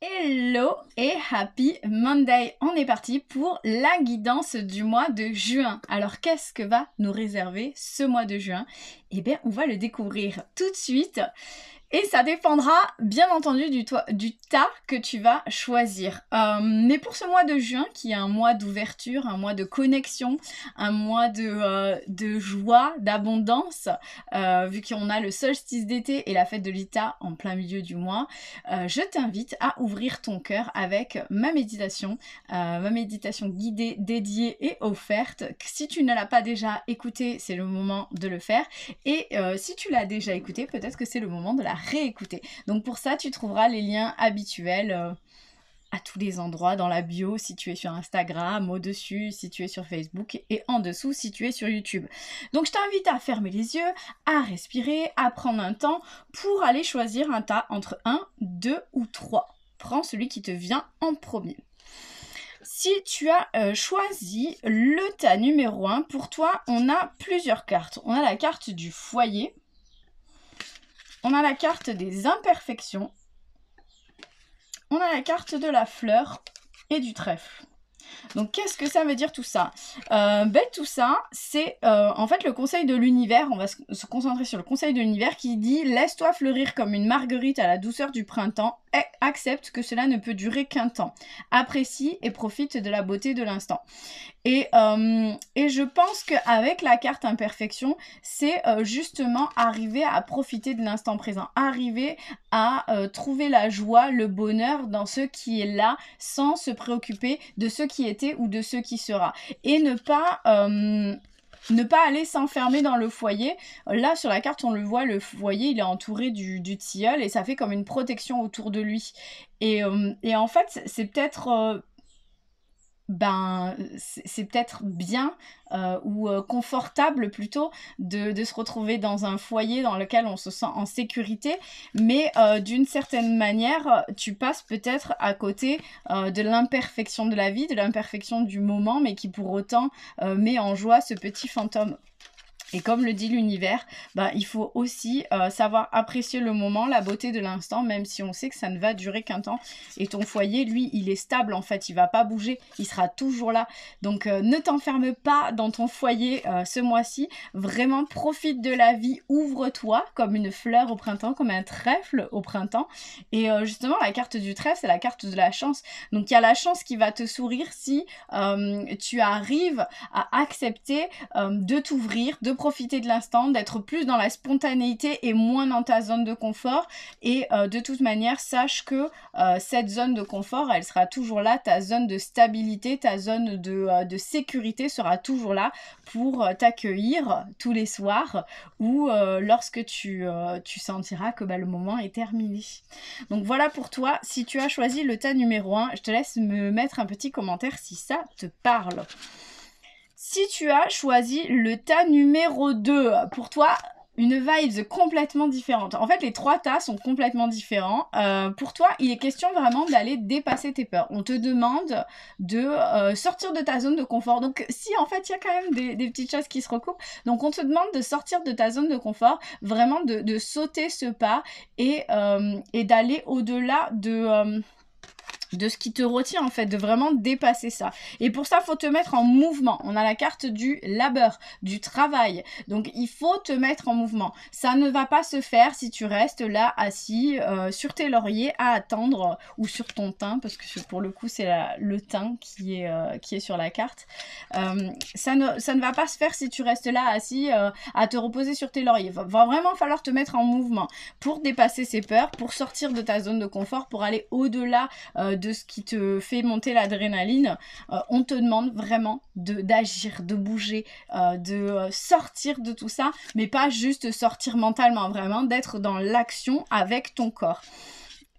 Hello et happy Monday. On est parti pour la guidance du mois de juin. Alors qu'est-ce que va nous réserver ce mois de juin? Eh bien, on va le découvrir tout de suite. Et ça dépendra bien entendu du tas que tu vas choisir. Mais pour ce mois de juin, qui est un mois d'ouverture, un mois de connexion, un mois de joie, d'abondance, vu qu'on a le solstice d'été et la fête de l'Ita en plein milieu du mois, je t'invite à ouvrir ton cœur avec ma méditation guidée, dédiée et offerte. Si tu ne l'as pas déjà écoutée, c'est le moment de le faire. Et si tu l'as déjà écoutée, peut-être que c'est le moment de la réécouter. Donc pour ça, tu trouveras les liens habituels à tous les endroits dans la bio, si tu es sur Instagram, au-dessus, si tu es sur Facebook, et en dessous, si tu es sur YouTube. Donc je t'invite à fermer les yeux, à respirer, à prendre un temps pour aller choisir un tas entre 1, 2 ou 3. Prends celui qui te vient en premier. Si tu as choisi le tas numéro 1, pour toi, on a plusieurs cartes. On a la carte du foyer, on a la carte des imperfections, on a la carte de la fleur et du trèfle. Donc qu'est-ce que ça veut dire tout ça? Tout ça, c'est en fait le conseil de l'univers. On va se concentrer sur le conseil de l'univers qui dit « Laisse-toi fleurir comme une marguerite à la douceur du printemps et accepte que cela ne peut durer qu'un temps. Apprécie et profite de la beauté de l'instant. » Et je pense qu'avec la carte imperfection, c'est justement arriver à profiter de l'instant présent, arriver à trouver la joie, le bonheur dans ce qui est là, sans se préoccuper de ce qui était ou de ce qui sera. Et ne pas aller s'enfermer dans le foyer. Là, sur la carte, on le voit, le foyer, il est entouré du tilleul et ça fait comme une protection autour de lui. Et en fait, c'est peut-être... c'est peut-être bien ou confortable plutôt de se retrouver dans un foyer dans lequel on se sent en sécurité, mais d'une certaine manière, tu passes peut-être à côté de l'imperfection de la vie, de l'imperfection du moment, mais qui pour autant met en joie ce petit fantôme. Et comme le dit l'univers, il faut aussi savoir apprécier le moment, la beauté de l'instant, même si on sait que ça ne va durer qu'un temps. Et ton foyer, lui, il est stable en fait, il va pas bouger, il sera toujours là. Donc ne t'enferme pas dans ton foyer ce mois-ci, vraiment profite de la vie, ouvre-toi comme une fleur au printemps, comme un trèfle au printemps. Et justement, la carte du trèfle, c'est la carte de la chance. Donc il y a la chance qui va te sourire si tu arrives à accepter de t'ouvrir, de profiter de l'instant, d'être plus dans la spontanéité et moins dans ta zone de confort. Et de toute manière, sache que cette zone de confort, elle sera toujours là, ta zone de stabilité, ta zone de sécurité sera toujours là pour t'accueillir tous les soirs ou lorsque tu sentiras que le moment est terminé. Donc voilà pour toi, si tu as choisi le tas numéro 1, je te laisse me mettre un petit commentaire si ça te parle. Si tu as choisi le tas numéro 2, pour toi, une vibe complètement différente. En fait, les 3 tas sont complètement différents. Pour toi, il est question vraiment d'aller dépasser tes peurs. On te demande de sortir de ta zone de confort. Donc, si en fait, il y a quand même des petites choses qui se recoupent. Donc, on te demande de sortir de ta zone de confort, vraiment de sauter ce pas et d'aller au-delà de ce qui te retient en fait, de vraiment dépasser ça. Et pour ça, il faut te mettre en mouvement. On a la carte du labeur, du travail. Donc, il faut te mettre en mouvement. Ça ne va pas se faire si tu restes là assis sur tes lauriers à attendre ou sur ton thym, parce que pour le coup, c'est le thym qui est sur la carte. Ça ne va pas se faire si tu restes là assis à te reposer sur tes lauriers. Va vraiment falloir te mettre en mouvement pour dépasser ces peurs, pour sortir de ta zone de confort, pour aller au-delà de ce qui te fait monter l'adrénaline. On te demande vraiment d'agir, de bouger, de sortir de tout ça, mais pas juste sortir mentalement, vraiment d'être dans l'action avec ton corps.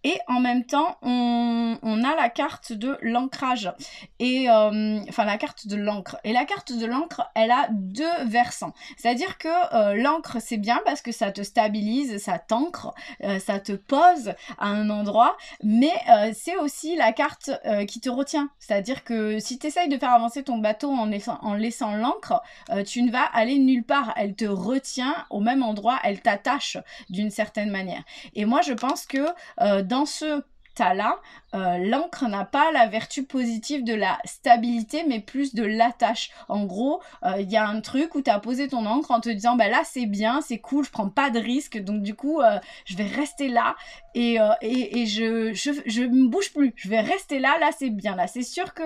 Et en même temps, on a la carte de l'ancrage. Et la carte de l'encre. Et la carte de l'encre, elle a 2 versants. C'est-à-dire que l'encre, c'est bien parce que ça te stabilise, ça t'ancre, ça te pose à un endroit. Mais c'est aussi la carte qui te retient. C'est-à-dire que si tu essayes de faire avancer ton bateau en laissant l'encre, tu ne vas aller nulle part. Elle te retient au même endroit, elle t'attache d'une certaine manière. Et moi, je pense que dans ce tu as là, l'encre n'a pas la vertu positive de la stabilité, mais plus de l'attache. En gros, il y a un truc où tu as posé ton encre en te disant, bah là c'est bien, c'est cool, je prends pas de risque, donc du coup, je vais rester là et je me bouge plus. Je vais rester là c'est bien. Là, c'est sûr que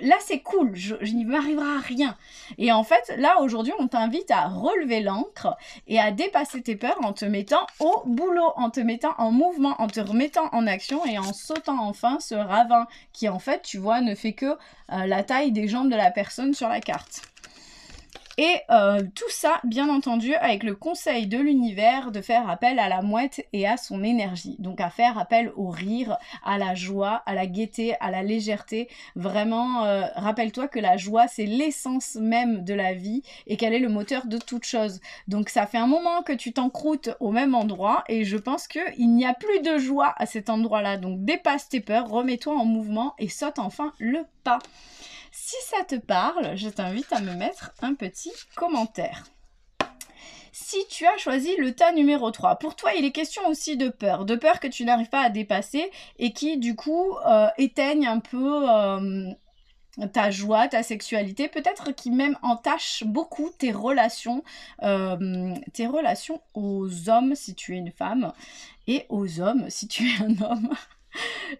là c'est cool, je n'y m'arrivera rien. Et en fait, là aujourd'hui, on t'invite à relever l'ancre et à dépasser tes peurs en te mettant au boulot, en te mettant en mouvement, en te remettant en action et en sautant enfin ce ravin qui en fait, tu vois, ne fait que la taille des jambes de la personne sur la carte. Et tout ça, bien entendu, avec le conseil de l'univers de faire appel à la mouette et à son énergie. Donc à faire appel au rire, à la joie, à la gaieté, à la légèreté. Vraiment, rappelle-toi que la joie, c'est l'essence même de la vie et qu'elle est le moteur de toute chose. Donc ça fait un moment que tu t'encroutes au même endroit et je pense qu'il n'y a plus de joie à cet endroit-là. Donc dépasse tes peurs, remets-toi en mouvement et saute enfin le pas. Si ça te parle, je t'invite à me mettre un petit commentaire. Si tu as choisi le tas numéro 3, pour toi, il est question aussi de peur que tu n'arrives pas à dépasser et qui, du coup, éteignent un peu ta joie, ta sexualité, peut-être qui même entachent beaucoup tes relations aux hommes si tu es une femme et aux hommes si tu es un homme.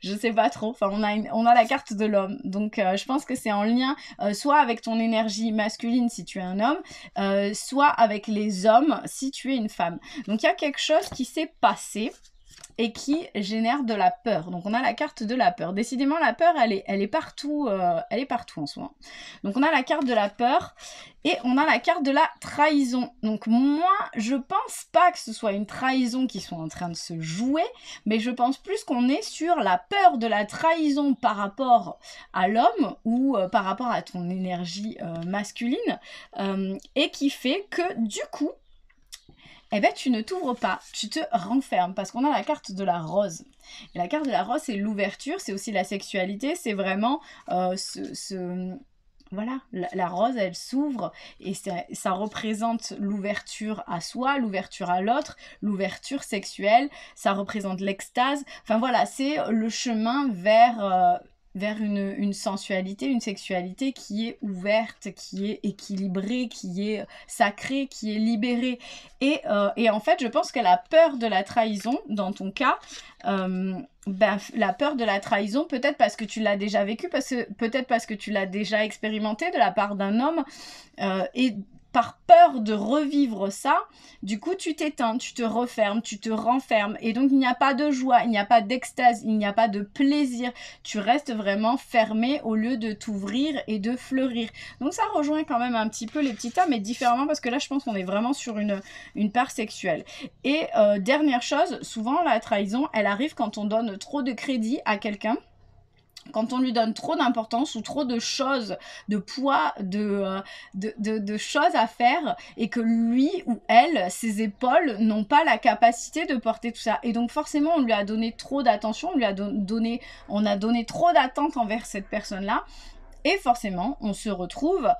Je sais pas trop, enfin on a la carte de l'homme, donc je pense que c'est en lien soit avec ton énergie masculine si tu es un homme, soit avec les hommes si tu es une femme. Donc il y a quelque chose qui s'est passé et qui génère de la peur. Donc on a la carte de la peur. Décidément la peur elle est partout en ce moment. Donc on a la carte de la peur et on a la carte de la trahison. Donc moi je pense pas que ce soit une trahison qui soit en train de se jouer, mais je pense plus qu'on est sur la peur de la trahison par rapport à l'homme ou par rapport à ton énergie masculine et qui fait que du coup eh ben, tu ne t'ouvres pas, tu te renfermes, parce qu'on a la carte de la rose. Et la carte de la rose, c'est l'ouverture, c'est aussi la sexualité, c'est vraiment voilà, la rose, elle s'ouvre et ça représente l'ouverture à soi, l'ouverture à l'autre, l'ouverture sexuelle, ça représente l'extase. Enfin voilà, c'est le chemin vers une sensualité, une sexualité qui est ouverte, qui est équilibrée, qui est sacrée, qui est libérée. Et en fait, je pense que la peur de la trahison, dans ton cas, la peur de la trahison, peut-être parce que tu l'as déjà vécu, peut-être parce que tu l'as déjà expérimenté de la part d'un homme, et par peur de revivre ça, du coup tu t'éteins, tu te refermes, tu te renfermes et donc il n'y a pas de joie, il n'y a pas d'extase, il n'y a pas de plaisir, tu restes vraiment fermé au lieu de t'ouvrir et de fleurir. Donc ça rejoint quand même un petit peu les petits tas mais différemment parce que là je pense qu'on est vraiment sur une part sexuelle. Et dernière chose, souvent la trahison elle arrive quand on donne trop de crédit à quelqu'un, quand on lui donne trop d'importance ou trop de choses, de poids, de choses à faire et que lui ou elle, ses épaules, n'ont pas la capacité de porter tout ça. Et donc forcément, on lui a donné trop d'attention, on a donné trop d'attentes envers cette personne-là. Et forcément, on se retrouve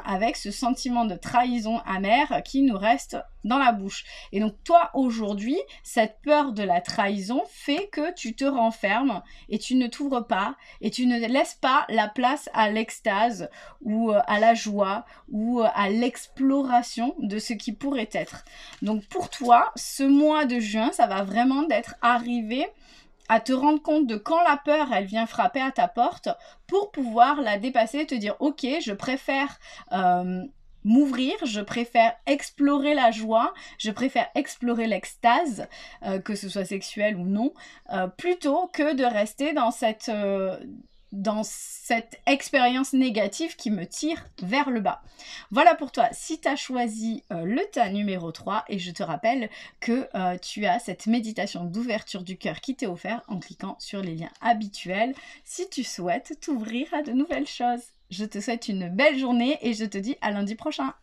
avec ce sentiment de trahison amère qui nous reste dans la bouche. Et donc toi, aujourd'hui, cette peur de la trahison fait que tu te renfermes et tu ne t'ouvres pas et tu ne laisses pas la place à l'extase ou à la joie ou à l'exploration de ce qui pourrait être. Donc pour toi, ce mois de juin, ça va vraiment d'être arrivé à te rendre compte de quand la peur, elle vient frapper à ta porte pour pouvoir la dépasser et te dire « Ok, je préfère m'ouvrir, je préfère explorer la joie, je préfère explorer l'extase, que ce soit sexuel ou non, plutôt que de rester dans cette expérience négative qui me tire vers le bas. » Voilà pour toi, si tu as choisi le tas numéro 3, et je te rappelle que tu as cette méditation d'ouverture du cœur qui t'est offerte en cliquant sur les liens habituels si tu souhaites t'ouvrir à de nouvelles choses. Je te souhaite une belle journée et je te dis à lundi prochain.